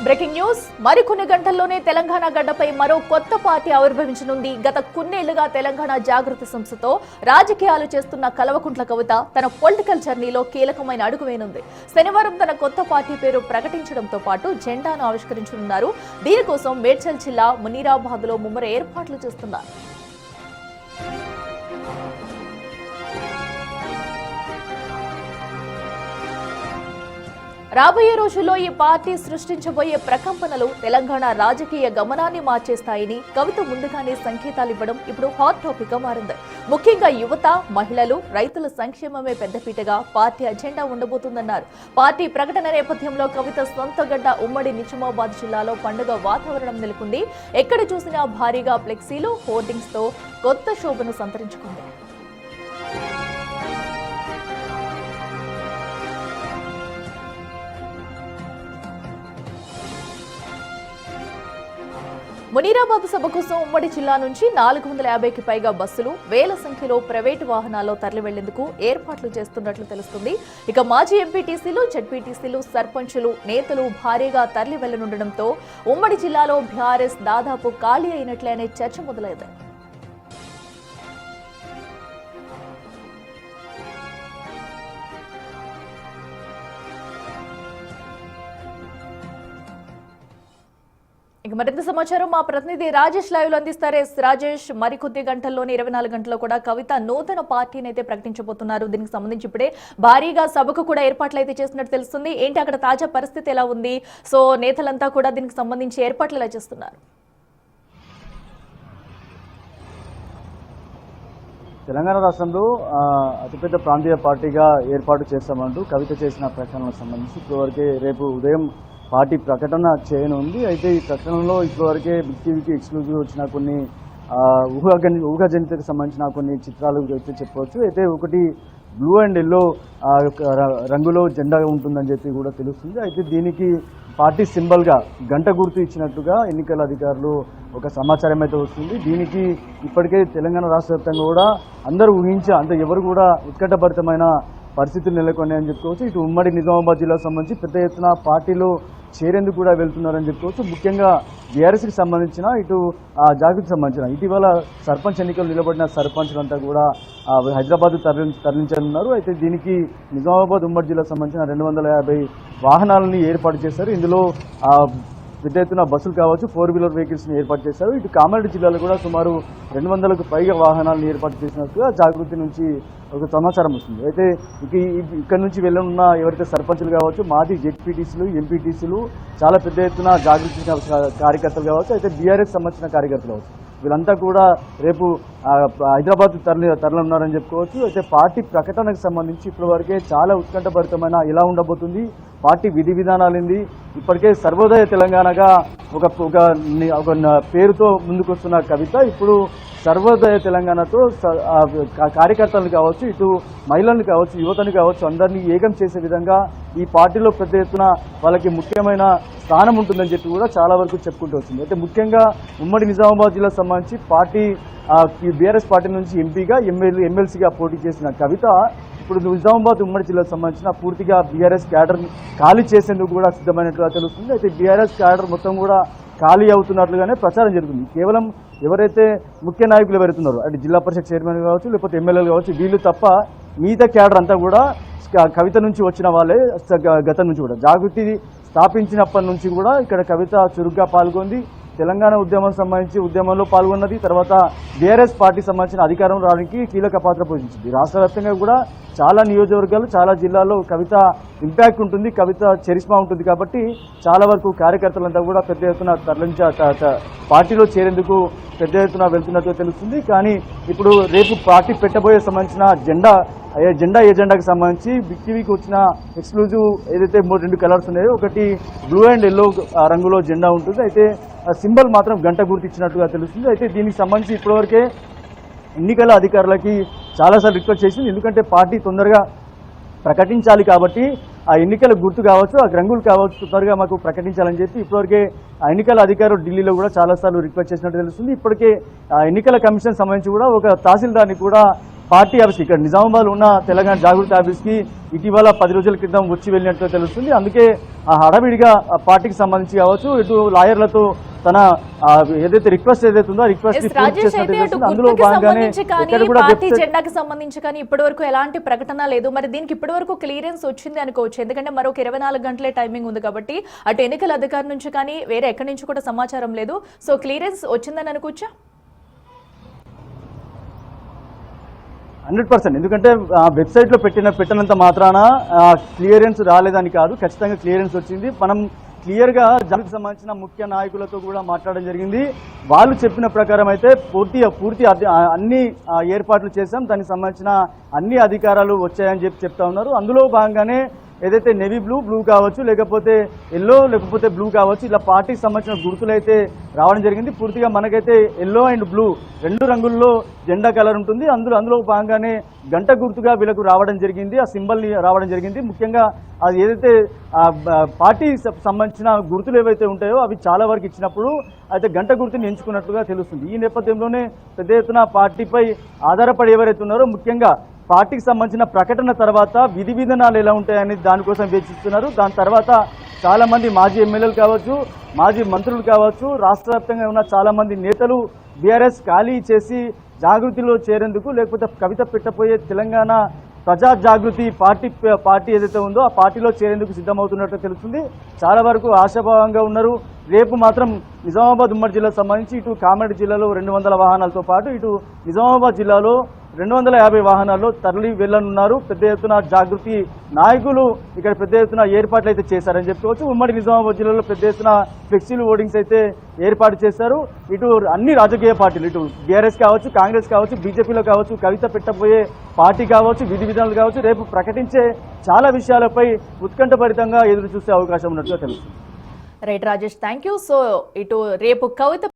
Breaking news మరికొన్ని గంటల్లోనే తెలంగాణ గడ్డపై మరో కొత్త పార్టీ ఆవిర్భవించనుంది. గత కొన్నేళ్లుగా తెలంగాణ జాగృతి సంస్థతో రాజకీయాలు చేస్తున్న కల్వకుంట్ల కవిత తన పొలిటికల్ జర్నీలో కీలకమైన అడుగు వేయనుంది. శనివారం తన కొత్త పార్టీ పేరు ప్రకటించడంతో పాటు జెండాను ఆవిష్కరించనున్నారు. దీనికోసం మేడ్చల్ జిల్లా మునీరాబాద్ లో ముమ్మర ఏర్పాట్లు చేస్తున్నారు. రాబోయే రోజుల్లో ఈ పార్టీ సృష్టించబోయే ప్రకంపనలు తెలంగాణ రాజకీయ గమనాన్ని మార్చేస్తాయని కవిత ముందుగానే సంకేతాలు ఇవ్వడం ఇప్పుడు హాట్ టాపిక్ గా మారింది. ముఖ్యంగా యువత, మహిళలు, రైతుల సంక్షేమమే పెద్దపీటగా పార్టీ అజెండా ఉండబోతుందన్నారు. పార్టీ ప్రకటన నేపథ్యంలో కవిత సొంత గడ్డ ఉమ్మడి నిజామాబాద్ జిల్లాలో పండుగ వాతావరణం నెలకొంది. ఎక్కడ చూసినా భారీగా ఫ్లెక్సీలు, హోర్డింగ్స్ తో కొత్త శోభను సంతరించుకుంది. మునీరాబాద్ సభ కోసం ఉమ్మడి జిల్లా నుంచి 450కి పైగా బస్సులు, వేల సంఖ్యలో ప్రైవేటు వాహనాల్లో తరలి వెళ్లేందుకు ఏర్పాట్లు చేస్తున్నట్లు తెలుస్తుంది. ఇక మాజీ ఎంపీటీసీలు, జెడ్పీటీసీలు, సర్పంచులు, నేతలు భారీగా తరలి వెళ్లనుండడంతో ఉమ్మడి జిల్లాలో బీఆర్ఎస్ దాదాపు ఖాళీ అయినట్లే అనే చర్చ మొదలైంది. ఇక మరింత సమాచారం మా ప్రతినిధి రాజేష్ లైవ్ లో అందిస్తారు. రాజేష్, మరికొద్ది గంటల్లోనే 24 గంటల్లో కూడా కవిత నూతన పార్టీని అయితే ప్రకటించబోతున్నారు. దీనికి సంబంధించి ఇప్పుడే భారీగా సభకు కూడా ఏర్పాట్లు అయితే చేస్తున్నట్టు తెలుస్తుంది. ఏంటి అక్కడ తాజా పరిస్థితి ఎలా ఉంది? సో నేతలంతా కూడా దీనికి సంబంధించి ఏర్పాట్లు ఎలా చేస్తున్నారు? తెలంగాణ రాష్ట్రంలో అతిపెద్ద ప్రాంతీయ పార్టీగా ఏర్పాటు చేస్తామంటూ కవిత చేసిన ప్రకటనలకు సంబంధించి ఇప్పటివరకే రేపు ఉదయం పార్టీ ప్రకటన చేయనుంది. అయితే ఈ ప్రకటనలో ఇప్పటివరకే బిగ్ టీవీకి ఎక్స్క్లూజివ్ వచ్చిన కొన్ని ఊహాజనితకు సంబంధించిన కొన్ని చిత్రాలు అయితే చెప్పవచ్చు. అయితే ఒకటి బ్లూ అండ్ ఎల్లో రంగులో జెండా ఉంటుందని చెప్పి కూడా తెలుస్తుంది. అయితే దీనికి పార్టీ సింబల్గా గంట గుర్తు ఇచ్చినట్టుగా ఎన్నికల అధికారులు ఒక సమాచారం అయితే వస్తుంది. దీనికి ఇప్పటికే తెలంగాణ రాష్ట్ర వ్యాప్తంగా కూడా అందరూ ఊహించే ఎవరు కూడా ఉత్కంఠభరితమైన పరిస్థితులు నెలకొన్నాయని చెప్పుకోవచ్చు. ఇటు ఉమ్మడి నిజామాబాద్ జిల్లాకు సంబంధించి పెద్ద ఎత్తున పార్టీలో చేరేందుకు కూడా వెళ్తున్నారని చెప్పుకోవచ్చు. ముఖ్యంగా బీఆర్ఎస్కి సంబంధించిన ఇటు జాగృతికి సంబంధించిన ఇటీవల సర్పంచ్ ఎన్నికలు నిలబడిన సర్పంచులంతా కూడా హైదరాబాద్ తరలించనున్నారు. అయితే దీనికి నిజామాబాద్ ఉమ్మడి జిల్లాకు సంబంధించిన 250 వాహనాలని ఏర్పాటు చేశారు. ఇందులో పెద్ద ఎత్తున బస్సులు కావచ్చు, 4 వీలర్ వెహికల్స్ని ఏర్పాటు చేశారు. ఇటు కామారెడ్డి జిల్లాలో కూడా సుమారు 200కు పైగా వాహనాలను ఏర్పాటు చేసినట్టుగా జాగృతి నుంచి ఒక సమాచారం వస్తుంది. అయితే ఇక్కడ నుంచి వెళ్ళనున్న ఎవరైతే సర్పంచులు కావచ్చు, మాజీ జెడ్పీటీసీలు, ఎంపీటీసీలు, చాలా పెద్ద ఎత్తున జాగృతి కార్యకర్తలు కావచ్చు, అయితే బీఆర్ఎస్ సంబంధించిన కార్యకర్తలు కావచ్చు, వీళ్ళంతా కూడా రేపు హైదరాబాద్ తరలిన్నారని చెప్పుకోవచ్చు. అయితే పార్టీ ప్రకటనకు సంబంధించి ఇప్పటివరకే చాలా ఉత్కంఠభరితమైన ఎలా ఉండబోతుంది, పార్టీ విధి విధానాలేంది, ఇప్పటికే సర్వోదయ తెలంగాణగా ఒక పేరుతో ముందుకొస్తున్న కవిత ఇప్పుడు సర్వోదయ తెలంగాణతో కార్యకర్తలను కావచ్చు, ఇటు మహిళలను కావచ్చు, యువతను కావచ్చు, అందరినీ ఏకం చేసే విధంగా ఈ పార్టీలో పెద్ద ఎత్తున వాళ్ళకి ముఖ్యమైన స్థానం ఉంటుందని చెప్పి కూడా చాలా వరకు చెప్పుకుంటూ వచ్చింది. అయితే ముఖ్యంగా ఉమ్మడి నిజామాబాద్ జిల్లాకు సంబంధించి పార్టీ బీఆర్ఎస్ పార్టీ నుంచి ఎంపీగా, ఎమ్మెల్సీగా పోటీ చేసిన కవిత ఇప్పుడు నిజామాబాద్ ఉమ్మడి జిల్లాకు సంబంధించిన పూర్తిగా బీఆర్ఎస్ క్యాడర్ ఖాళీ చేసేందుకు కూడా సిద్ధమైనట్లుగా తెలుస్తుంది. అయితే బీఆర్ఎస్ క్యాడర్ మొత్తం కూడా ఖాళీ అవుతున్నట్లుగానే ప్రచారం జరుగుతుంది. కేవలం ఎవరైతే ముఖ్య నాయకులు ఎవరైతున్నారో అంటే జిల్లా పరిషత్ చైర్మన్ కావచ్చు, లేకపోతే ఎమ్మెల్యేలు కావచ్చు, వీళ్ళు తప్ప మిగతా క్యాడర్ అంతా కూడా కవిత నుంచి వచ్చిన వాళ్ళే. గతం నుంచి కూడా జాగృతి స్థాపించినప్పటి నుంచి కూడా ఇక్కడ కవిత చురుగ్గా పాల్గొంది. తెలంగాణ ఉద్యమం సంబంధించి ఉద్యమంలో పాల్గొన్నది. తర్వాత బీఆర్ఎస్ పార్టీ సంబంధించిన అధికారం రావడానికి కీలక పాత్ర పోషించింది. రాష్ట్ర వ్యాప్తంగా కూడా చాలా నియోజకవర్గాలు, చాలా జిల్లాల్లో కవిత ఇంపాక్ట్ ఉంటుంది, కవిత చరిష్మా ఉంటుంది. కాబట్టి చాలా వరకు కార్యకర్తలంతా కూడా పెద్ద ఎత్తున పార్టీలో చేరేందుకు పెద్ద ఎత్తున వెళ్తున్నట్టు తెలుస్తుంది. కానీ ఇప్పుడు రేపు పార్టీ పెట్టబోయే సంబంధించిన ఎజెండాకి సంబంధించి బిగ్ టీవీకి వచ్చిన ఎక్స్క్లూజివ్ ఏదైతే 2 కలర్స్ ఉన్నాయో, ఒకటి బ్లూ అండ్ ఎల్లో రంగులో జెండా ఉంటుంది. అయితే సింబల్ మాత్రం గంట గుర్తిచ్చినట్టుగా తెలుస్తుంది. అయితే దీనికి సంబంధించి ఇప్పటివరకే ఎన్నికల అధికారులకి చాలాసార్లు రిక్వెస్ట్ చేసింది. ఎందుకంటే పార్టీ తొందరగా ప్రకటించాలి కాబట్టి ఆ ఎన్నికల గుర్తు కావచ్చు, ఆ రంగులు కావచ్చు, తొందరగా మాకు ప్రకటించాలని చెప్పి ఇప్పటివరకే ఆ ఎన్నికల అధికారులు ఢిల్లీలో కూడా చాలాసార్లు రిక్వెస్ట్ చేసినట్టు తెలుస్తుంది. ఇప్పటికే ఆ ఎన్నికల కమిషన్ సంబంధించి కూడా ఒక తహసీల్దార్ని కూడా పార్టీ ఆఫీస్కి ఇక్కడ నిజామాబాద్ ఉన్న తెలంగాణ జాగృతి ఆఫీస్కి ఇటీవల 10 రోజుల క్రితం వచ్చి వెళ్ళినట్టు తెలుస్తుంది. అందుకే ఆ హడావిడిగా ఆ పార్టీకి సంబంధించి కావచ్చు, ఇటు లాయర్లతో తన ఏదైతే రిక్వెస్ట్ ఏదైతే ఉందో ఆ రిక్వెస్ట్ రాజేష్ అయితే అటు అందులో గుర్తుకి భాగంగానే సంబంధించి కానీ ఎక్కడ కూడా పార్టీ జెండాకి సంబంధించి కానీ ఇప్పటి వరకు ఎలాంటి ప్రకటన లేదు. మరి దీనికి ఇప్పటి వరకు క్లియరెన్స్ వచ్చింది అనుకోవచ్చు, ఎందుకంటే మరొక 24 గంటలే టైమింగ్ ఉంది కాబట్టి అటు ఎన్నికల అధికారి నుంచి కానీ వేరే ఎక్కడి నుంచి కూడా సమాచారం లేదు. సో క్లియరెన్స్ వచ్చిందని అనుకోవచ్చా? 100%. ఎందుకంటే వెబ్సైట్లో పెట్టినంత మాత్రాన క్లియరెన్స్ రాలేదని కాదు, ఖచ్చితంగా క్లియరెన్స్ వచ్చింది. మనం క్లియర్గా దానికి సంబంధించిన ముఖ్య నాయకులతో కూడా మాట్లాడడం జరిగింది. వాళ్ళు చెప్పిన ప్రకారం అయితే పూర్తి అన్ని ఏర్పాట్లు చేశాం, దానికి సంబంధించిన అన్ని అధికారాలు వచ్చాయని చెప్తా ఉన్నారు. అందులో భాగంగానే ఏదైతే నేవీ బ్లూ కావచ్చు, లేకపోతే ఎల్లో, లేకపోతే బ్లూ కావచ్చు, ఇలా పార్టీకి సంబంధించిన గుర్తులు అయితే రావడం జరిగింది. పూర్తిగా మనకైతే ఎల్లో అండ్ బ్లూ 2 రంగుల్లో జెండా కలర్ ఉంటుంది. అందులో భాగంగానే గంట గుర్తుగా వీళ్ళకు రావడం జరిగింది, ఆ సింబల్ని రావడం జరిగింది. ముఖ్యంగా అది ఏదైతే పార్టీ సంబంధించిన గుర్తులు ఏవైతే ఉంటాయో అవి చాలా వరకు ఇచ్చినప్పుడు అయితే గంట గుర్తుని ఎంచుకున్నట్లుగా తెలుస్తుంది. ఈ నేపథ్యంలోనే పెద్ద ఎత్తున పార్టీపై ఆధారపడి ఎవరైతే ఉన్నారో, ముఖ్యంగా పార్టీకి సంబంధించిన ప్రకటన తర్వాత విధి విధానాలు ఎలా ఉంటాయని దానికోసం వేచిస్తున్నారు. దాని తర్వాత చాలామంది మాజీ ఎమ్మెల్యేలు కావచ్చు, మాజీ మంత్రులు కావచ్చు, రాష్ట్ర వ్యాప్తంగా ఉన్న చాలామంది నేతలు బీఆర్ఎస్ ఖాళీ చేసి జాగృతిలో చేరేందుకు, లేకపోతే కవిత పెట్టబోయే తెలంగాణ ప్రజా జాగృతి పార్టీ ఏదైతే ఉందో ఆ పార్టీలో చేరేందుకు సిద్ధమవుతున్నట్టు తెలుస్తుంది. చాలా వరకు ఆశాభావంగా ఉన్నారు. రేపు మాత్రం నిజామాబాద్ ఉమ్మడి జిల్లాకు సంబంధించి ఇటు కామారెడ్డి జిల్లాలో 200 వాహనాలతో పాటు ఇటు నిజామాబాద్ జిల్లాలో 250 వాహనాల్లో తరలి వెళ్లనున్నారు. పెద్ద ఎత్తున జాగృతి నాయకులు ఇక్కడ పెద్ద ఎత్తున ఏర్పాట్లు అయితే చేశారని చెప్పుకోవచ్చు. ఉమ్మడి నిజామాబాద్ జిల్లాలో పెద్ద ఎత్తున ఫ్లెక్సీలు హోర్డింగ్స్ అయితే ఏర్పాటు చేశారు. ఇటు అన్ని రాజకీయ పార్టీలు, ఇటు బీఆర్ఎస్ కావచ్చు, కాంగ్రెస్ కావచ్చు, బీజేపీలో కావచ్చు, కవిత పెట్టబోయే పార్టీ కావచ్చు, విధి విధానాలు కావచ్చు, రేపు ప్రకటించే చాలా విషయాలపై ఉత్కంఠభరితంగా ఎదురు చూసే అవకాశం ఉన్నట్టుగా తెలుస్తుంది. Right Rajesh, thank you. So ఇటు రేపు కవిత